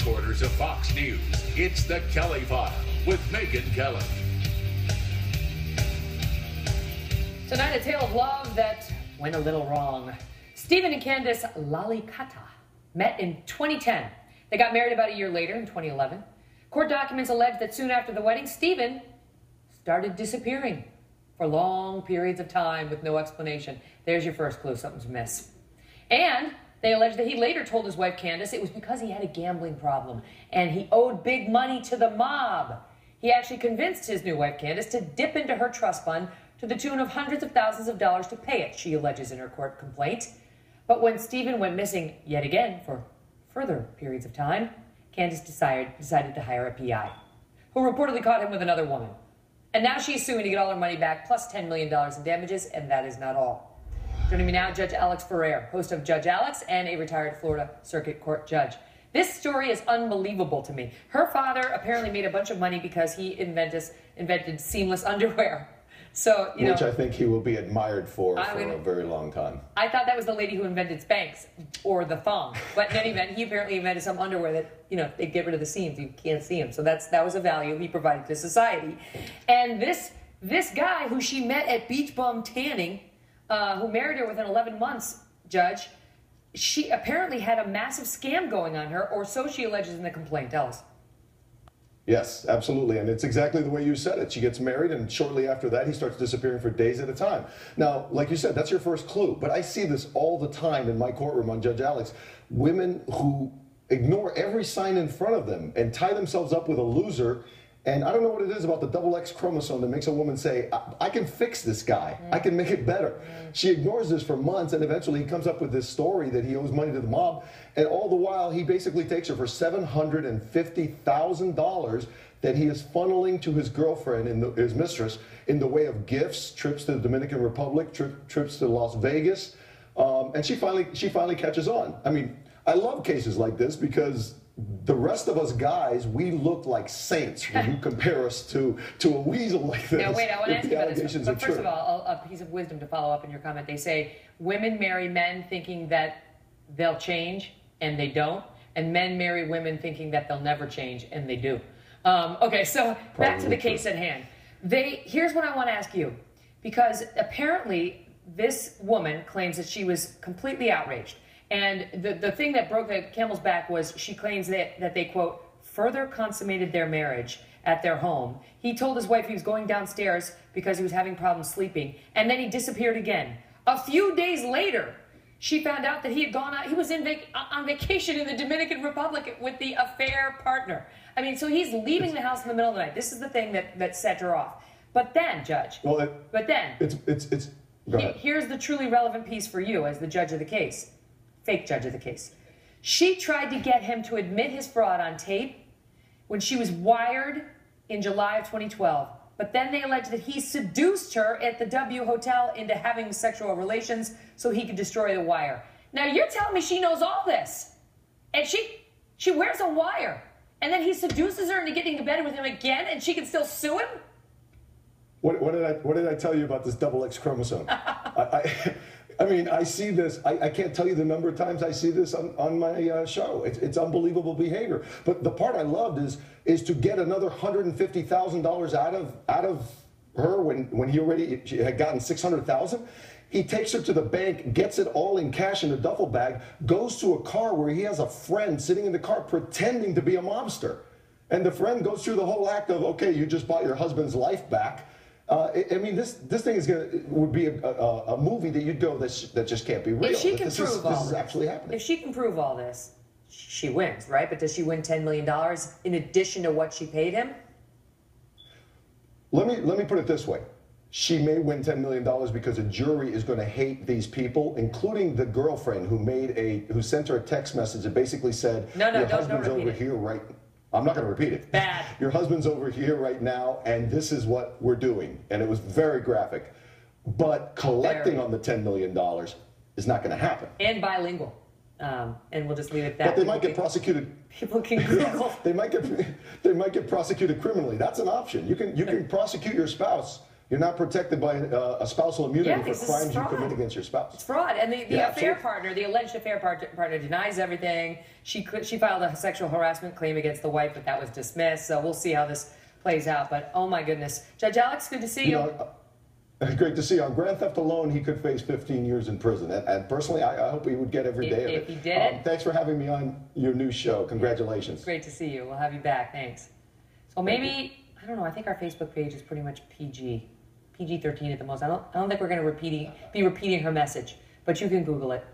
headquarters of Fox News, it's The Kelly File with Megyn Kelly. Tonight, a tale of love that went a little wrong. Stephen and Candace Lalikata met in 2010. They got married about a year later in 2011. Court documents allege that soon after the wedding, Stephen started disappearing for long periods of time with no explanation. There's your first clue, something's amiss. And they allege that he later told his wife Candace it was because he had a gambling problem and he owed big money to the mob. He actually convinced his new wife Candace to dip into her trust fund to the tune of hundreds of thousands of dollars to pay it, she alleges in her court complaint. But when Stephen went missing yet again for further periods of time, Candace decided to hire a PI, who reportedly caught him with another woman. And now she's suing to get all her money back, plus $10 million in damages, and that is not all. Joining me now, Judge Alex Ferrer, host of Judge Alex and a retired Florida Circuit Court judge. This story is unbelievable to me. Her father apparently made a bunch of money because he invented seamless underwear. So, which I think he will be admired for a very long time. I thought that was the lady who invented Spanx, or the thong. But in any event, he apparently invented some underwear that, they get rid of the seams. You can't see them. So that was a value he provided to society. And this guy who she met at Beach Bum Tanning, who married her within 11 months, Judge, she apparently had a massive scam going on her, or so she alleges in the complaint. Tell us. Yes, absolutely. And it's exactly the way you said it. She gets married, and shortly after that, he starts disappearing for days at a time. Now, like you said, that's your first clue. But I see this all the time in my courtroom on Judge Alex. Women who ignore every sign in front of them and tie themselves up with a loser. And I don't know what it is about the double X chromosome that makes a woman say, I can fix this guy. I can make it better. She ignores this for months, and eventually he comes up with this story that he owes money to the mob. And all the while, he basically takes her for $750,000 that he is funneling to his girlfriend, his mistress, in the way of gifts, trips to the Dominican Republic, trips to Las Vegas. And she finally catches on. I mean, I love cases like this because the rest of us guys, we look like saints when you compare us to a weasel like this. Now, wait, I want to ask you about this. But first of all, a piece of wisdom to follow up in your comment. They say women marry men thinking that they'll change, and they don't. And men marry women thinking that they'll never change, and they do. Okay, so back to the case at hand. Here's what I want to ask you. Because apparently this woman claims that she was completely outraged. And the thing that broke the camel's back was she claims that they, quote, further consummated their marriage at their home. He told his wife he was going downstairs because he was having problems sleeping, and then he disappeared again. A few days later, she found out that he had gone out. He was on vacation in the Dominican Republic with the affair partner. I mean, so he's leaving the house in the middle of the night. This is the thing that set her off. But then, Judge, go ahead. Here's the truly relevant piece for you as the judge of the case. Fake judge of the case. She tried to get him to admit his fraud on tape when she was wired in July of 2012. But then they alleged that he seduced her at the W Hotel into having sexual relations so he could destroy the wire. Now you're telling me she knows all this. And she wears a wire. And then he seduces her into getting to bed with him again, and she can still sue him? What did I tell you about this double X chromosome? I mean, I see this. I can't tell you the number of times I see this on my show. It's unbelievable behavior. But the part I loved is to get another $150,000 out of her when she had gotten $600,000. He takes her to the bank, gets it all in cash in a duffel bag, goes to a car where he has a friend sitting in the car pretending to be a mobster. And the friend goes through the whole act of, okay, you just bought your husband's life back. I mean, this thing would be a movie that you'd go, that just can't be real. If she can prove all this is actually happening. If she can prove all this, she wins, right? But does she win $10 million in addition to what she paid him? Let me put it this way. She may win $10 million because a jury is going to hate these people, including the girlfriend who sent her a text message that basically said, your husband's over here right now. I'm not going to repeat it. Bad. Your husband's over here right now, and this is what we're doing. And it was very graphic. But collecting on the $10 million is not going to happen. And bilingual. And we'll just leave it at that. But they might get prosecuted. People can Google. They might get prosecuted criminally. That's an option. You can prosecute your spouse You're not protected by a spousal immunity Yeah, for this is crimes you fraud. commit against your spouse. It's fraud, and the Yeah, affair absolutely. partner, the alleged affair partner, denies everything. She filed a sexual harassment claim against the wife, but that was dismissed. So we'll see how this plays out. But oh my goodness, Judge Alex, good to see you. Great to see you. On grand theft alone, he could face 15 years in prison. And personally, I hope he would get every day of it. If he did it. Thanks for having me on your new show. Congratulations. Great to see you. We'll have you back. Thanks. So maybe, I don't know, I think our Facebook page is pretty much PG-13 at the most. I don't think we're going to be repeating her message, but you can Google it.